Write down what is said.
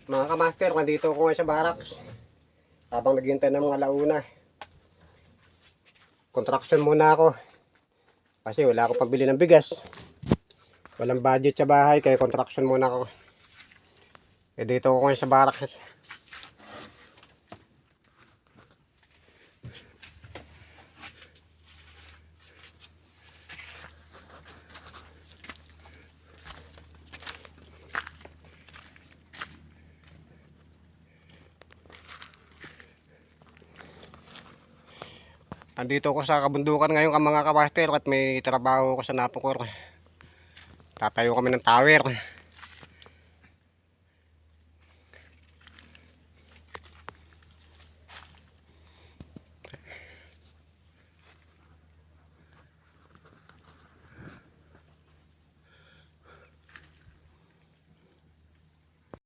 Mga kamaster, nandito ako ngayon sa barracks. Habang naghihintay ng mga alauna. Contraction muna ako. Kasi wala akong pambili ng bigas. Walang budget sa bahay, kaya contraction muna ako. Dito ako ngayon sa barracks. Andito ako sa kabundukan ngayon mga kamaster at may trabaho ako sa Napocor. Tatayo kami ng tower.